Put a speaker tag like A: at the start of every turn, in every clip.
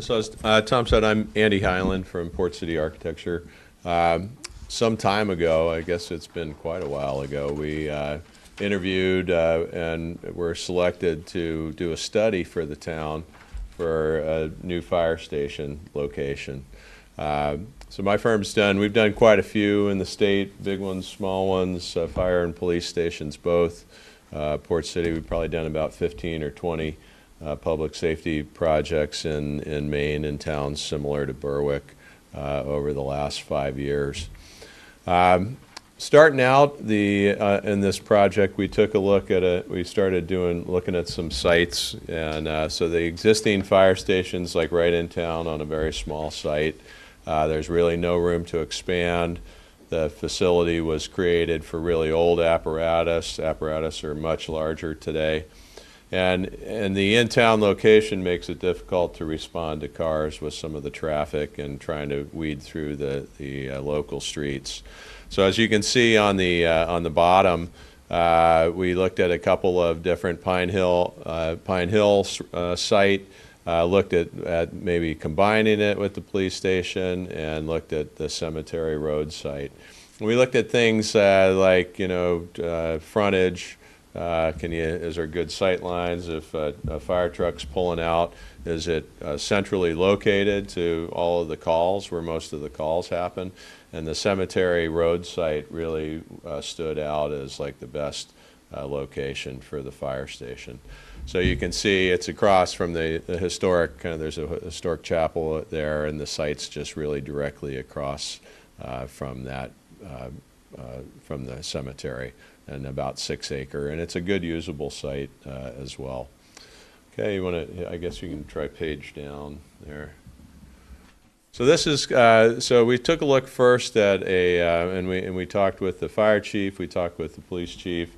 A: So as Tom said, I'm Andy Highland from Port City Architecture. Some time ago, I guess it's been quite a while ago, we interviewed and were selected to do a study for the town for a new fire station location. So my firm's we've done quite a few in the state, big ones, small ones, fire and police stations both. Port City, we've probably done about 15 or 20 public safety projects in Maine and towns similar to Berwick over the last 5 years. Starting out in this project, we took a look at we started looking at some sites, and so the existing fire station's like right in town on a very small site. There's really no room to expand. The facility was created for really old apparatus. Apparatus are much larger today. And the in-town location makes it difficult to respond to cars with some of the traffic and trying to weed through the local streets. So as you can see on the bottom, we looked at a couple of different Pine Hill site, looked at maybe combining it with the police station, and looked at the Cemetery Road site. We looked at things like frontage. Is there good sight lines if a fire truck's pulling out? Is it centrally located to all of the calls where most of the calls happen? And the Cemetery Road site really stood out as like the best location for the fire station. So you can see it's across from the historic, there's a historic chapel there, and the site's just really directly across from that, from the cemetery, and about 6 acre, and it's a good usable site as well. Okay, I guess you can try page down there. So this is, so we took a look first at and we talked with the fire chief, we talked with the police chief,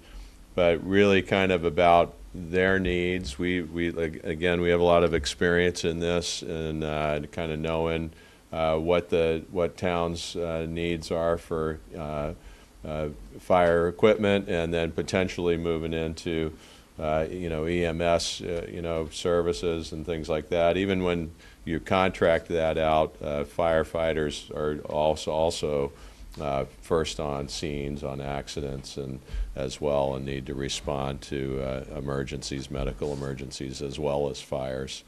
A: but really kind of about their needs. Again, we have a lot of experience in this, and kind of knowing what towns' needs are for fire equipment, and then potentially moving into EMS services and things like that. Even when you contract that out, firefighters are also first on scenes on accidents and as well, and need to respond to emergencies, medical emergencies, as well as fires.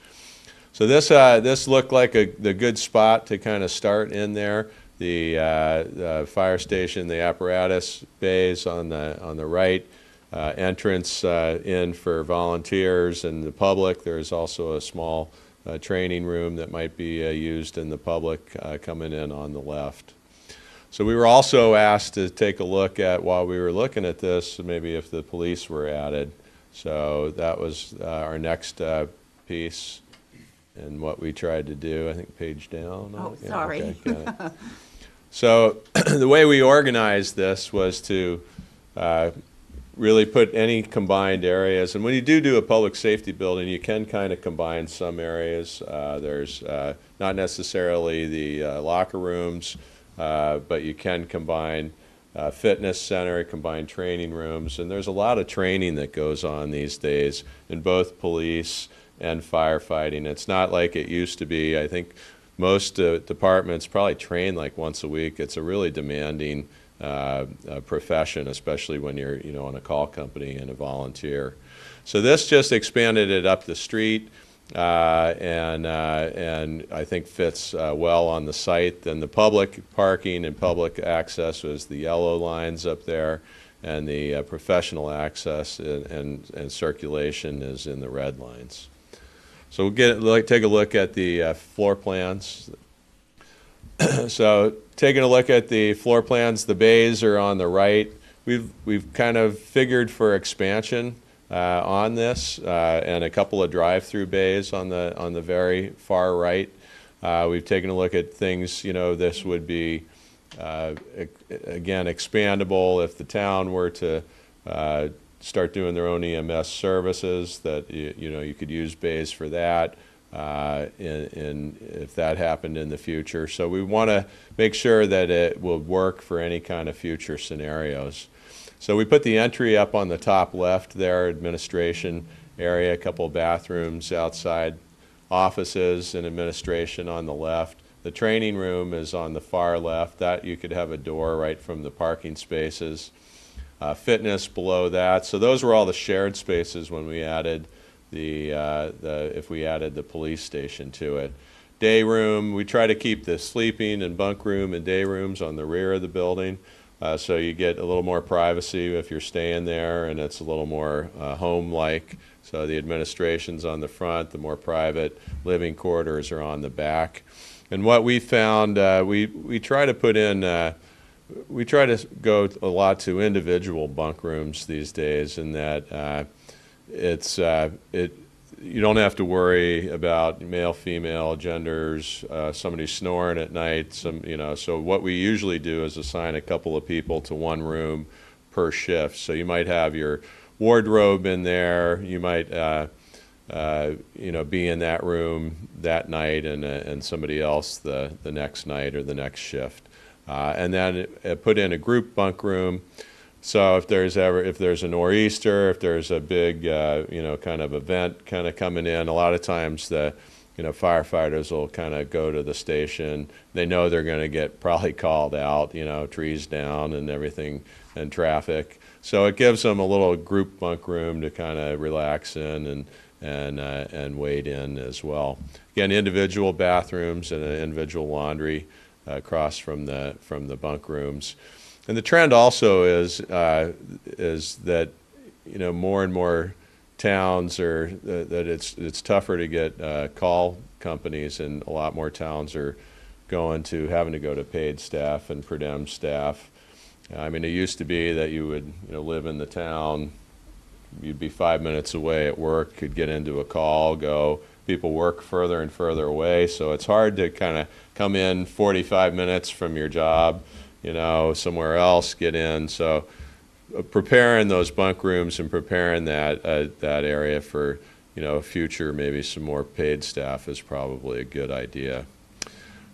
A: So this looked like the good spot to kind of start in there. The fire station, the apparatus bays on the right, entrance in for volunteers and the public. There's also a small training room that might be used in the public coming in on the left. So we were also asked to take a look at, while we were looking at this, maybe if the police were added. So that was our next piece, and what we tried to do. I think page down.
B: Oh, yeah, sorry.
A: Okay, got it. So the way we organized this was to really put any combined areas. And when you do a public safety building, you can kind of combine some areas. There's not necessarily the locker rooms, but you can combine fitness center, combine training rooms. And there's a lot of training that goes on these days in both police and firefighting. It's not like it used to be. I think most departments probably train like once a week. It's a really demanding profession, especially when you're on a call company and a volunteer. So this just expanded it up the street, and I think fits well on the site. Then the public parking and public access was the yellow lines up there, and the professional access and circulation is in the red lines. So we'll take a look at the floor plans. So taking a look at the floor plans, the bays are on the right. We've kind of figured for expansion on this, and a couple of drive-through bays on the very far right. We've taken a look at things. This would be again expandable if the town were to start doing their own EMS services, that you could use bays for that if that happened in the future. So we want to make sure that it will work for any kind of future scenarios. So we put the entry up on the top left there, administration area, a couple of bathrooms outside offices and administration on the left. The training room is on the far left. That you could have a door right from the parking spaces. Fitness below that. So those were all the shared spaces when we added if we added the police station to it. Day room, we try to keep the sleeping and bunk room and day rooms on the rear of the building. So you get a little more privacy if you're staying there, and it's a little more home-like. So the administration's on the front, the more private living quarters are on the back. And what we found, we try to put in, we try to go a lot to individual bunk rooms these days, in that you don't have to worry about male, female, genders, somebody snoring at night. So what we usually do is assign a couple of people to one room per shift. So you might have your wardrobe in there. You might be in that room that night, and somebody else the next night or the next shift. And then put in a group bunk room. So if there's a nor'easter, if there's a big kind of event kind of coming in, a lot of times the firefighters will kind of go to the station. They know they're going to get probably called out, trees down and everything, and traffic. So it gives them a little group bunk room to kind of relax in and wade in as well. Again, individual bathrooms and an individual laundry across from the bunk rooms. And the trend also is that more and more towns that it's tougher to get call companies, and a lot more towns are having to go to paid staff and per diem staff. I mean, it used to be that you would live in the town, you'd be 5 minutes away at work, could get into a call, go. People work further and further away, so it's hard to kind of come in 45 minutes from your job, somewhere else, get in. So preparing those bunk rooms and preparing that area for future, maybe some more paid staff, is probably a good idea.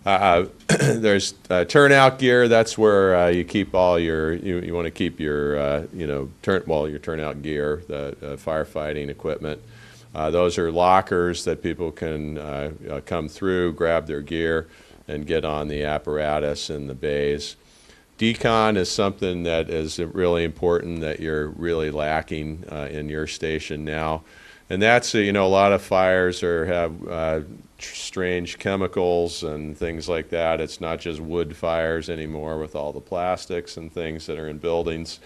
A: There's turnout gear. That's where you keep all you want to keep your your turnout gear, the firefighting equipment. Those are lockers that people can come through, grab their gear, and get on the apparatus in the bays. Decon is something that is really important, that you're really lacking in your station now. And that's, a lot of fires have strange chemicals and things like that. It's not just wood fires anymore with all the plastics and things that are in buildings.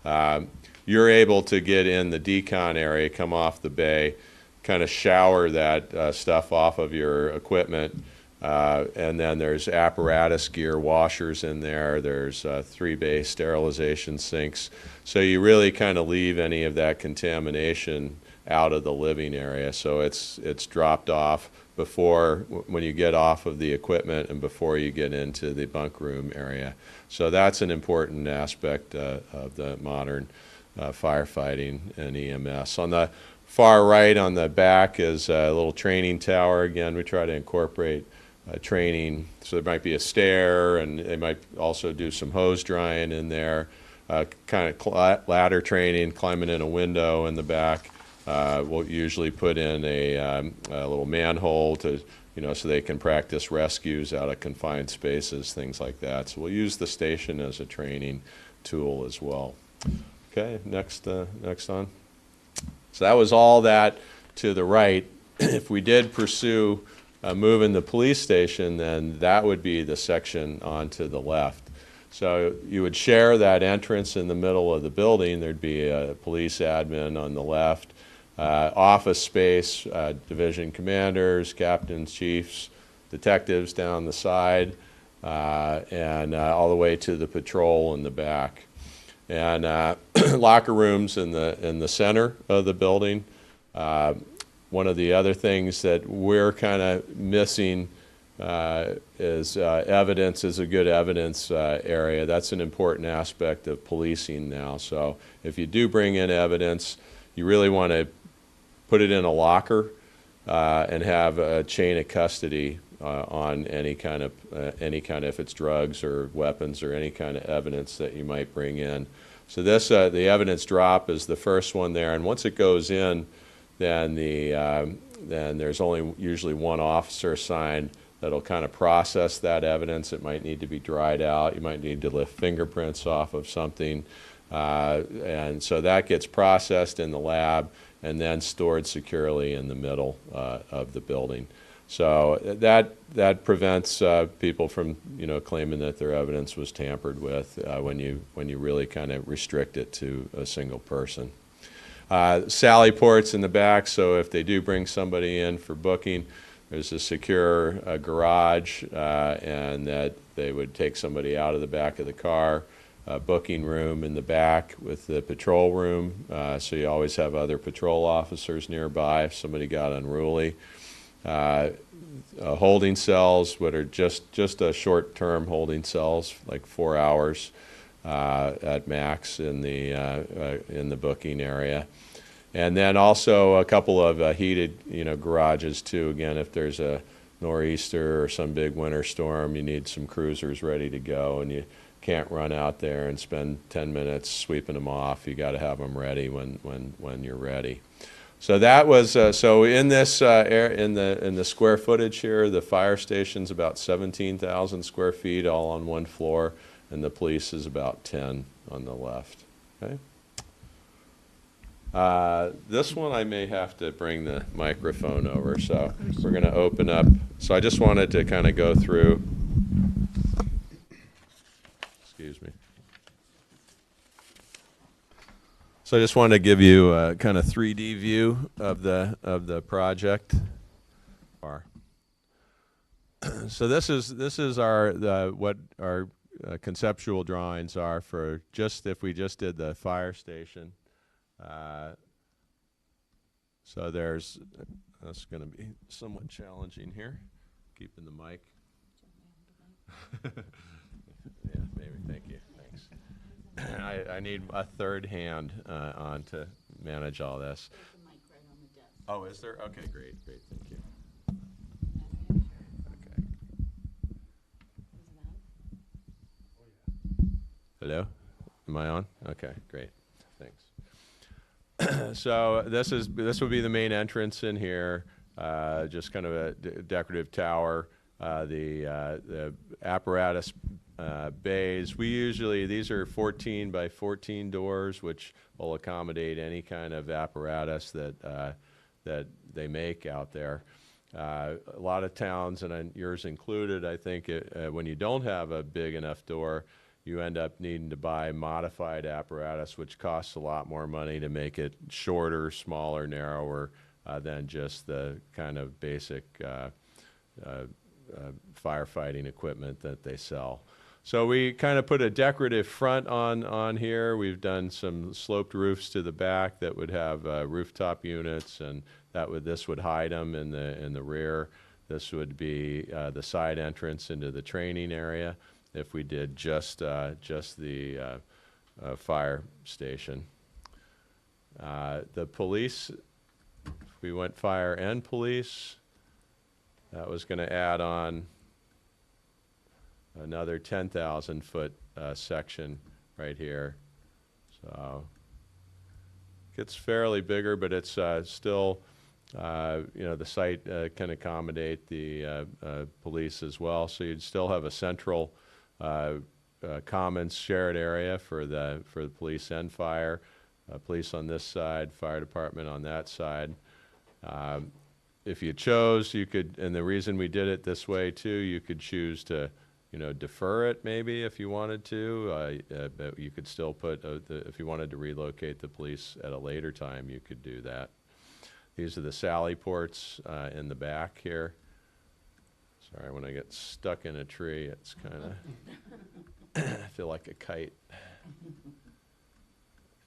A: You're able to get in the decon area, come off the bay, kind of shower that stuff off of your equipment. And then there's apparatus gear, washers in there. There's 3-bay sterilization sinks. So you really kind of leave any of that contamination out of the living area. So it's dropped off when you get off of the equipment and before you get into the bunk room area. So that's an important aspect of the modern firefighting and EMS. On the far right on the back is a little training tower. Again, we try to incorporate training. So there might be a stair, and they might also do some hose drying in there, kind of ladder training, climbing in a window in the back. We'll usually put in a little manhole to, so they can practice rescues out of confined spaces, things like that. So we'll use the station as a training tool as well. Okay, next on. So that was all that to the right. If we did pursue moving the police station, then that would be the section onto the left. So you would share that entrance in the middle of the building. There'd be a police admin on the left, office space, division commanders, captains, chiefs, detectives down the side, and all the way to the patrol in the back. And locker rooms in the center of the building. One of the other things that we're kind of missing is evidence, is a good evidence area. That's an important aspect of policing now. So if you do bring in evidence, you really want to put it in a locker and have a chain of custody on any kind of if it's drugs or weapons or any kind of evidence that you might bring in. So this the evidence drop is the first one there, and once it goes in, then the then there's only usually one officer assigned that'll kind of process that evidence. It might need to be dried out. You might need to lift fingerprints off of something. And so that gets processed in the lab and then stored securely in the middle of the building. So that prevents people from, claiming that their evidence was tampered with when you really kind of restrict it to a single person. Sally ports in the back, so if they do bring somebody in for booking, there's a secure garage, and that they would take somebody out of the back of the car. Booking room in the back with the patrol room, so you always have other patrol officers nearby if somebody got unruly. Holding cells, what are just a short-term holding cells, like 4 hours at max in the booking area. And then also a couple of heated, garages too. Again, if there's a nor'easter or some big winter storm, you need some cruisers ready to go, and you can't run out there and spend 10 minutes sweeping them off. You got to have them ready when you're ready. So that was so in this in the square footage here, the fire station's about 17,000 square feet, all on one floor, and the police is about 10 on the left. Okay. This one I may have to bring the microphone over, so we're going to open up. So I just wanted to kind of go through. Excuse me. So I just wanted to give you a kind of 3D view of the project. So this is our what our conceptual drawings are for just if we just did the fire station. So that's going to be somewhat challenging here, keeping the mic. Yeah, maybe. Thank you. Thanks. I need a third hand on to manage all this.
B: There's a mic right on the desk.
A: Oh, is there? Okay, great. Thank you. Okay. Hello? Am I on? Okay, great. Thanks. So this would be the main entrance in here, just kind of a decorative tower. The apparatus bays. These are 14 by 14 doors, which will accommodate any kind of apparatus that they make out there. A lot of towns, and yours included, I think, when you don't have a big enough door, you end up needing to buy modified apparatus, which costs a lot more money to make it shorter, smaller, narrower than just the kind of basic firefighting equipment that they sell. So we kind of put a decorative front on here. We've done some sloped roofs to the back that would have rooftop units, and this would hide them in the rear. This would be the side entrance into the training area if we did just the fire station. The police, if we went fire and police, that was going to add on another 10,000 foot section right here. So it gets fairly bigger, but it's still, the site can accommodate the police as well. So you'd still have a central commons shared area for the police and fire. Police on this side, fire department on that side. If you chose, you could, and the reason we did it this way too, you could choose to, defer it maybe if you wanted to, but you could still put, if you wanted to relocate the police at a later time, you could do that. These are the sally ports in the back here. Sorry, when I get stuck in a tree, it's kind of, I feel like a kite.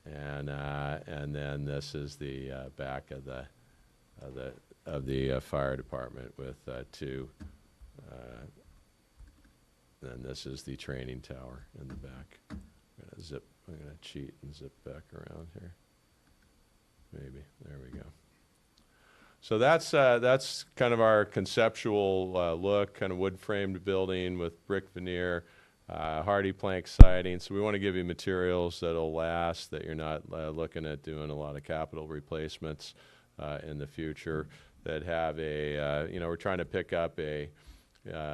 A: And then this is the back of the fire department with two. Then this is the training tower in the back. I'm gonna cheat and zip back around here. Maybe, there we go. So that's kind of our conceptual look, kind of wood framed building with brick veneer, hardy plank siding. So we want to give you materials that'll last, that you're not looking at doing a lot of capital replacements in the future. that have a, we're trying to pick up a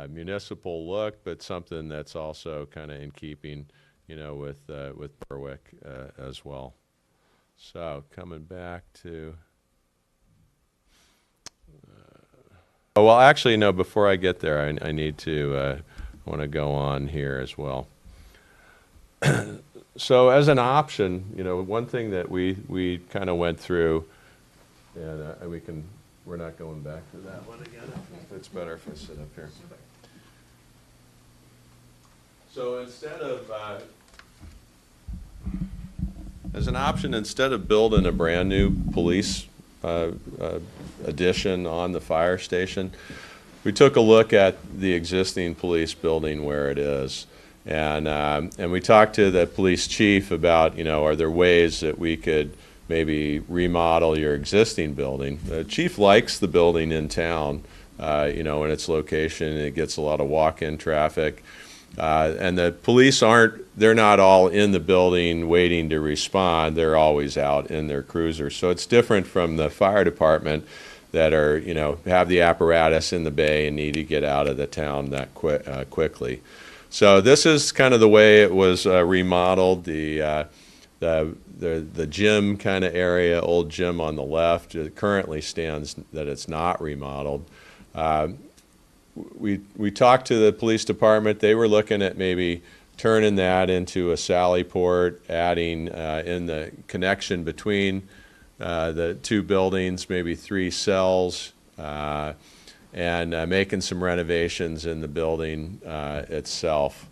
A: municipal look, but something that's also kind of in keeping, with Berwick as well. So coming back to, oh, well, actually, no, before I get there, I need to, want to go on here as well. So as an option, one thing that we kind of went through, and we're not going back to that one again. It's better if I sit up here. So instead of, as an option, instead of building a brand new police addition on the fire station, we took a look at the existing police building where it is. And we talked to the police chief about, are there ways that we could maybe remodel your existing building. The chief likes the building in town, in its location. It gets a lot of walk-in traffic. And the police they're not all in the building waiting to respond. They're always out in their cruisers. So it's different from the fire department that are, have the apparatus in the bay and need to get out of the town that quickly. So this is kind of the way it was remodeled. The gym kind of area, old gym on the left, it currently stands that it's not remodeled. We talked to the police department. They were looking at maybe turning that into a sally port, adding in the connection between the two buildings, maybe 3 cells, and making some renovations in the building itself.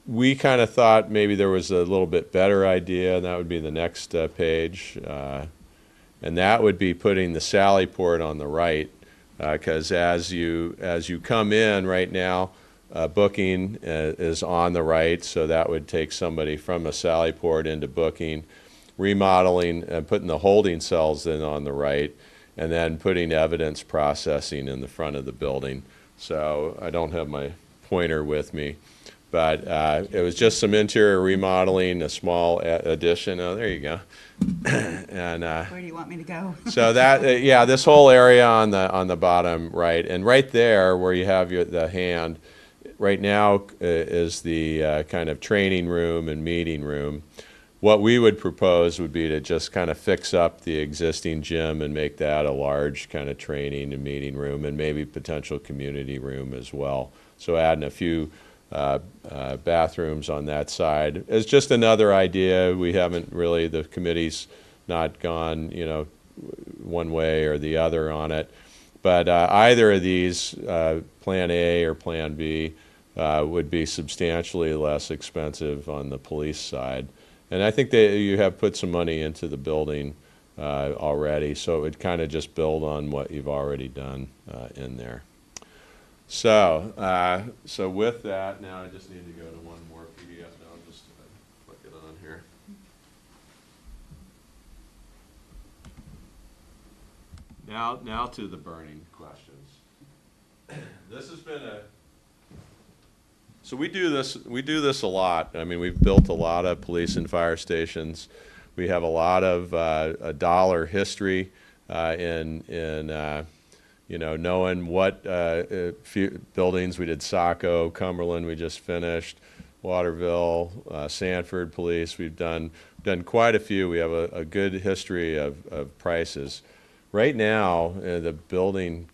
A: We kind of thought maybe there was a little bit better idea, and that would be the next page. And that would be putting the sally port on the right, because as you come in right now, booking is on the right, so that would take somebody from a sally port into booking, remodeling and putting the holding cells in on the right, and then putting evidence processing in the front of the building. So I don't have my pointer with me, but it was just some interior remodeling, a small addition. Oh, there you go. And
B: where do you want me to go?
A: so that, yeah, this whole area on the bottom right, and right there where you have the hand, right now is the kind of training room and meeting room. What we would propose would be to just kind of fix up the existing gym and make that a large kind of training and meeting room, and maybe potential community room as well. So adding a few bathrooms on that side. It's just another idea. We haven't really, the committee's not gone, one way or the other on it. But either of these, Plan A or Plan B, would be substantially less expensive on the police side. And I think that you have put some money into the building already, so it would kind of just build on what you've already done in there. So, so with that, now I just need to go to one more PDF. Now I'll just click it on here. Now to the burning questions. This has been a. So we do this a lot. I mean, we've built a lot of police and fire stations. We have a lot of a dollar history in knowing what buildings. We did Saco, Cumberland we just finished, Waterville, Sanford Police. We've done quite a few. We have a good history of prices. Right now, the building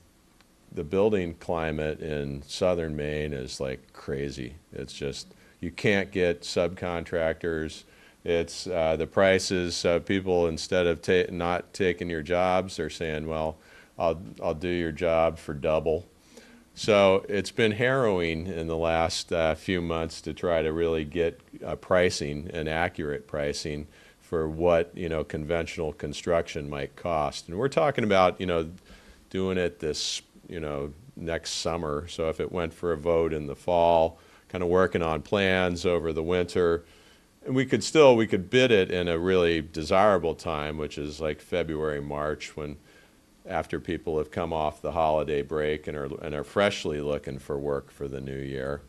A: climate in southern Maine is like crazy. It's just, you can't get subcontractors. It's the prices, people, instead of not taking your jobs, they're saying, well, I'll do your job for double. So it's been harrowing in the last few months to try to really get pricing and accurate pricing for what conventional construction might cost. And we're talking about doing it this next summer. So if it went for a vote in the fall, kind of working on plans over the winter, and we could bid it in a really desirable time, which is like February, March, when after people have come off the holiday break and are freshly looking for work for the new year.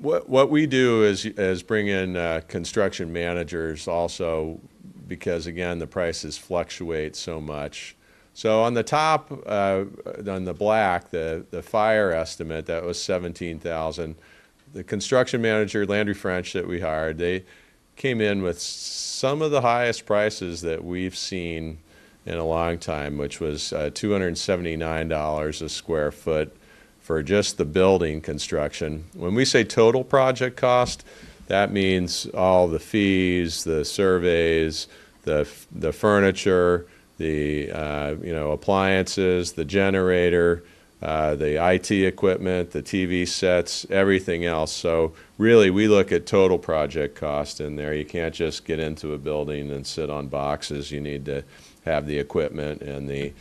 A: What we do is bring in construction managers also because again, the prices fluctuate so much. So on the top, on the black, the fire estimate, that was 17,000. The construction manager, Landry French, that we hired, they came in with some of the highest prices that we've seen in a long time, which was $279 a square foot for just the building construction. When we say total project cost, that means all the fees, the surveys, the furniture, the appliances, the generator, the IT equipment, the TV sets, everything else. So really, we look at total project cost in there. You can't just get into a building and sit on boxes. You need to have the equipment and the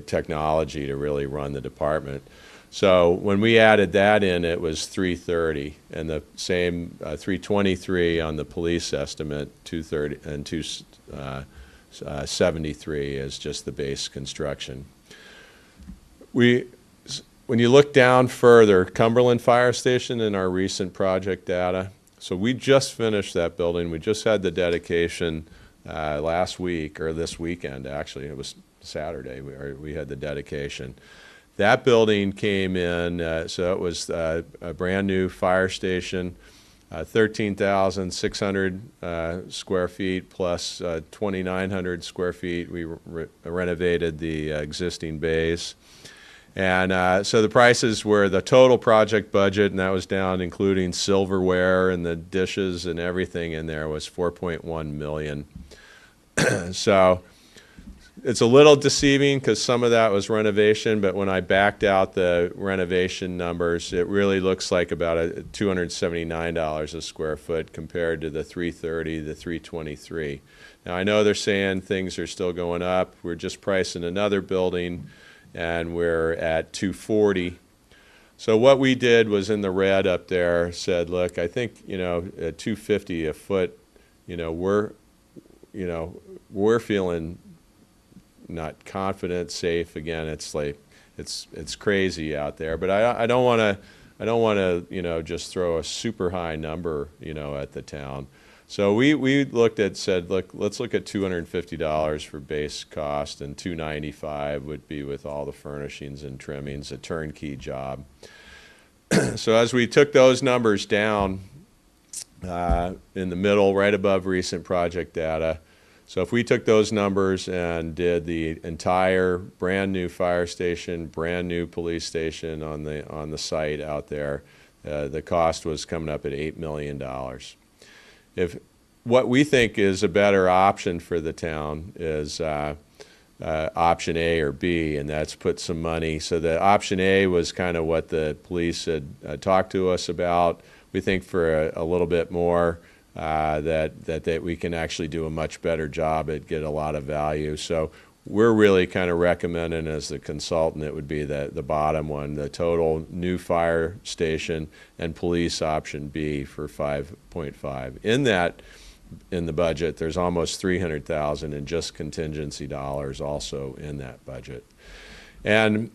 A: technology to really run the department. So when we added that in, it was 330, and the same 323 on the police estimate, 230 and 273 is just the base construction. When you look down further, Cumberland Fire Station in our recent project data, so we just finished that building. We just had the dedication last week, or this weekend actually. It was Saturday we had the dedication. That building came in, so it was a brand new fire station, 13,600 square feet plus 2,900 square feet. We renovated the existing bays. And so the prices were the total project budget, and that was down including silverware and the dishes and everything in there, was $4.1 million. So it's a little deceiving because some of that was renovation, but when I backed out the renovation numbers, it really looks like about $279 a square foot compared to the 330, the 323. Now I know they're saying things are still going up. We're just pricing another building, and we're at 240. So what we did was in the red up there said, look, I think at 250 a foot, we're feeling not confident, safe. Again, it's like it's crazy out there, but I don't want to just throw a super high number at the town. So we said, look, let's look at $250 for base cost, and $295 would be with all the furnishings and trimmings, a turnkey job. So as we took those numbers down in the middle, right above recent project data, so if we took those numbers and did the entire brand new fire station, brand new police station on the site out there, the cost was coming up at $8 million. If what we think is a better option for the town is option A or B, and that's put some money. So the option A was kind of what the police had talked to us about. We think for a little bit more, that we can actually do a much better job at get a lot of value. So we're really kind of recommending as the consultant, it would be the bottom one, the total new fire station and police option B for 5.5. In the budget, there's almost $300,000 in just contingency dollars also in that budget. And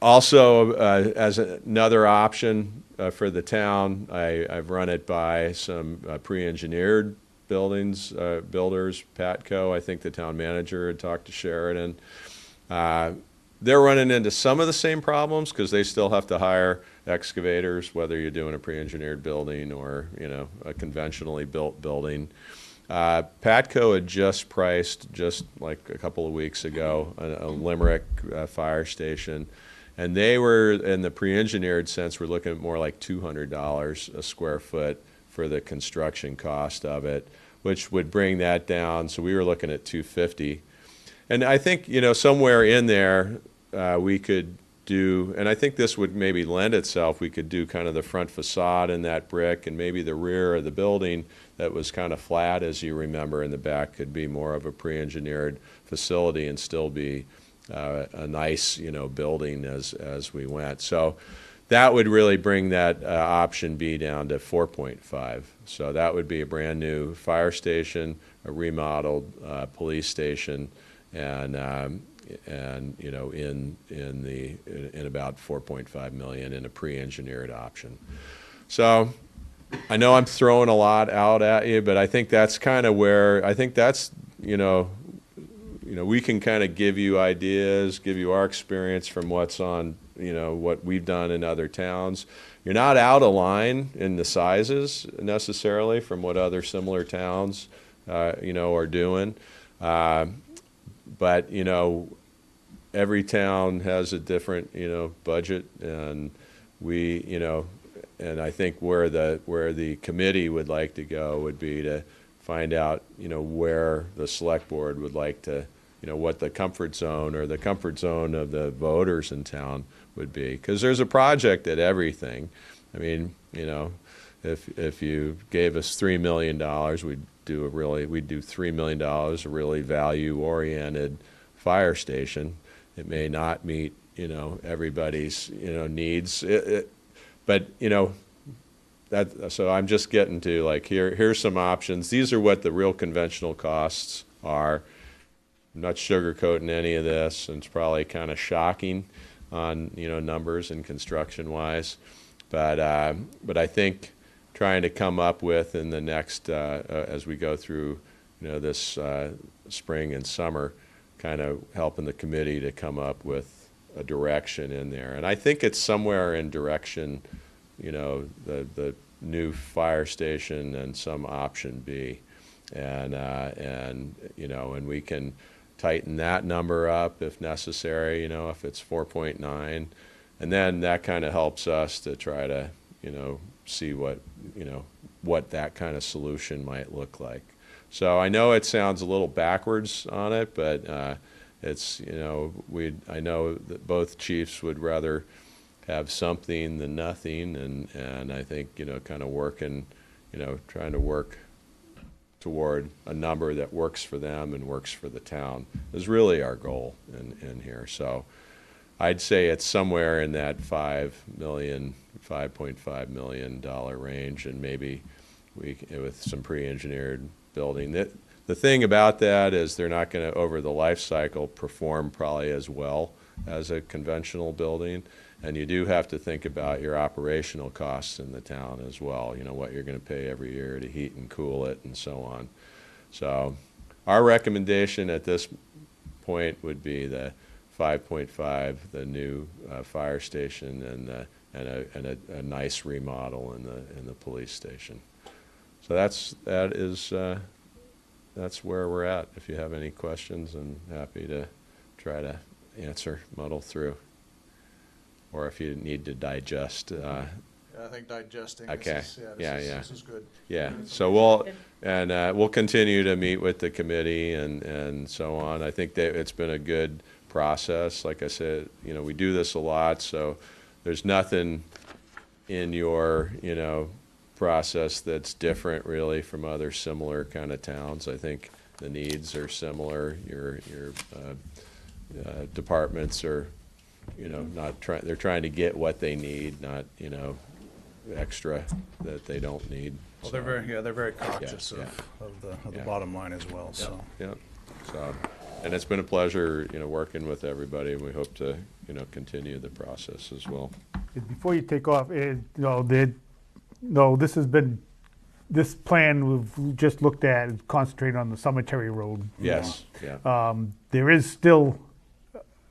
A: also, as another option for the town, I've run it by some pre-engineered builders, Patco. I think the town manager had talked to Sheridan. They're running into some of the same problems because they still have to hire excavators, whether you're doing a pre-engineered building or a conventionally built building. Patco had just priced, just like a couple of weeks ago, a Limerick fire station. And they were, in the pre-engineered sense, we're looking at more like $200 a square foot for the construction cost of it, which would bring that down. So we were looking at $250. And I think, somewhere in there we could do, and I think this would maybe lend itself, we could do kind of the front facade in that brick, and maybe the rear of the building that was kind of flat, as you remember, in the back could be more of a pre-engineered facility and still be a nice, building as we went. So that would really bring that option B down to 4.5. So that would be a brand new fire station, a remodeled police station, and in about $4.5 million in a pre-engineered option. So I know I'm throwing a lot out at you, but I think that's kind of where, I think that's, we can kind of give you ideas, give you our experience from what's on, what we've done in other towns. You're not out of line in the sizes necessarily from what other similar towns, are doing. But, every town has a different, budget, and and I think where the committee would like to go would be to find out, where the select board would like to, what the comfort zone or the comfort zone of the voters in town would be. Because there's a project at everything. I mean, if you gave us $3 million, we'd do $3 million, a really value-oriented fire station. It may not meet, everybody's, needs. But, so I'm just getting to like, here's some options. These are what the real conventional costs are. I'm not sugarcoating any of this, and it's probably kind of shocking on, numbers and construction-wise. But I think trying to come up with in the next, as we go through, this spring and summer, kind of helping the committee to come up with a direction in there. And I think it's somewhere in direction, the new fire station and some option B. And we can tighten that number up if necessary, if it's 4.9. And then that kind of helps us to try to, see what that kind of solution might look like. So I know it sounds a little backwards on it, but it's, I know that both chiefs would rather have something than nothing, and I think, kind of working, trying to work toward a number that works for them and works for the town is really our goal in here. So I'd say it's somewhere in that $5.5 million range, and maybe with some pre-engineered building. The thing about that is they're not going to, over the life cycle, perform probably as well as a conventional building. And you do have to think about your operational costs in the town as well, what you're going to pay every year to heat and cool it and so on. So our recommendation at this point would be the 5.5, the new fire station, and a nice remodel in the police station. So that's where we're at. If you have any questions, I'm happy to try to answer, muddle through. Or if you need to digest.
B: Yeah, I think digesting.
A: Okay.
B: This is good.
A: Yeah. So we'll continue to meet with the committee and so on. I think that it's been a good process. Like I said, we do this a lot, so there's nothing in your process that's different really from other similar kind of towns. I think the needs are similar. Your departments are they're trying to get what they need, not extra that they don't need.
B: Well, they're very conscious of the bottom line as well. So
A: So, and it's been a pleasure working with everybody, and we hope to continue the process as well.
C: Before you take off, this plan we've just looked at is concentrated on the Cemetery Road.
A: Yes. Yeah.
C: There is still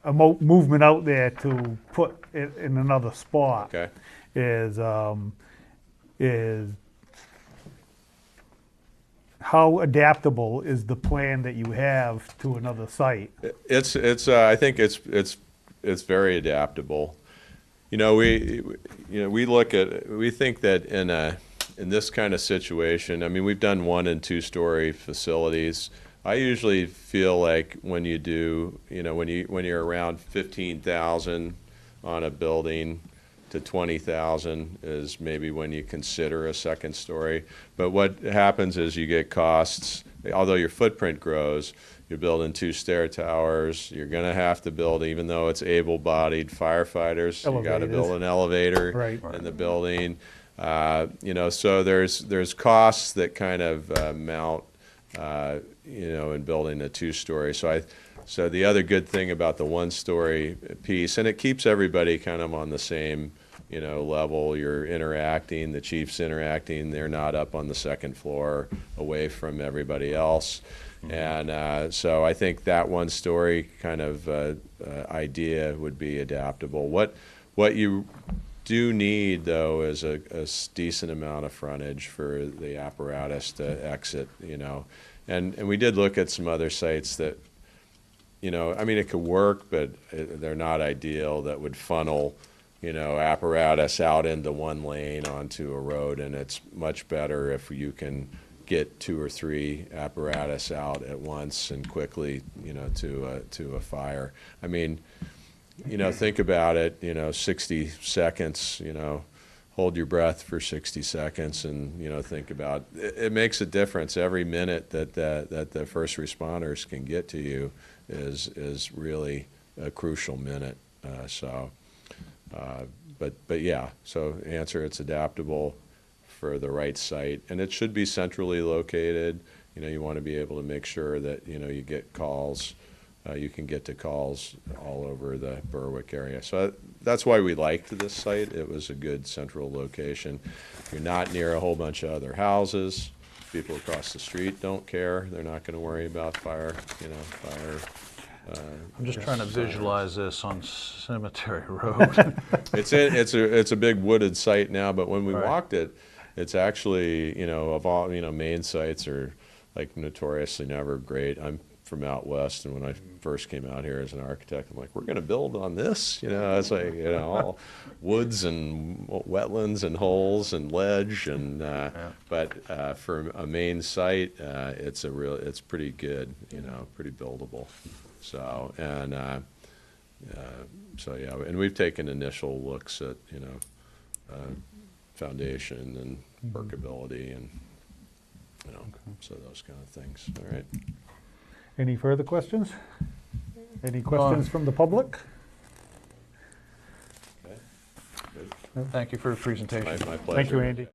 C: a movement out there to put it in another spot.
A: Okay.
C: Is how adaptable is the plan that you have to another site?
A: I think it's very adaptable. We think that in this kind of situation, I mean, we've done 1- and 2-story facilities. I usually feel like when you do, when you're around 15,000 on a building to 20,000 is maybe when you consider a second story. But what happens is you get costs, although your footprint grows, you're building 2 stair towers, you're gonna have to build, even though it's able-bodied firefighters, you gotta build an elevator in the building. So there's costs that kind of mount in building a 2-story. So the other good thing about the 1-story piece, and it keeps everybody kind of on the same level. You're interacting, the chief's interacting, they're not up on the second floor away from everybody else. And so I think that one-story kind of idea would be adaptable. What you do need, though, is a decent amount of frontage for the apparatus to exit, And we did look at some other sites that, I mean, it could work, but they're not ideal, that would funnel, apparatus out into one lane onto a road. And it's much better if you can get 2 or 3 apparatus out at once and quickly, to a fire. I mean, think about it, 60 seconds, hold your breath for 60 seconds and, think about it. It makes a difference. Every minute that the first responders can get to you is really a crucial minute. But yeah, so answer, it's adaptable for the right site, and it should be centrally located. You want to be able to make sure that, you get calls. You can get to calls all over the Berwick area. So that's why we liked this site. It was a good central location. You're not near a whole bunch of other houses. People across the street don't care. They're not going to worry about fire,
D: I'm just trying to visualize this on Cemetery Road.
A: It's a big wooded site now, but when we
D: Right.
A: walked it, it's actually, of all, main sites are like notoriously never great. I'm from out west, and when I first came out here as an architect, I'm like, we're going to build on this, it's like, all woods and wetlands and holes and ledge, and but for a main site, it's pretty good, pretty buildable. So so yeah, and we've taken initial looks at foundation and workability and so those kind of things. All right.
C: Any further questions? Any questions from the public?
A: Okay. Good.
D: Thank you for the presentation.
A: My pleasure.
C: Thank you, Andy.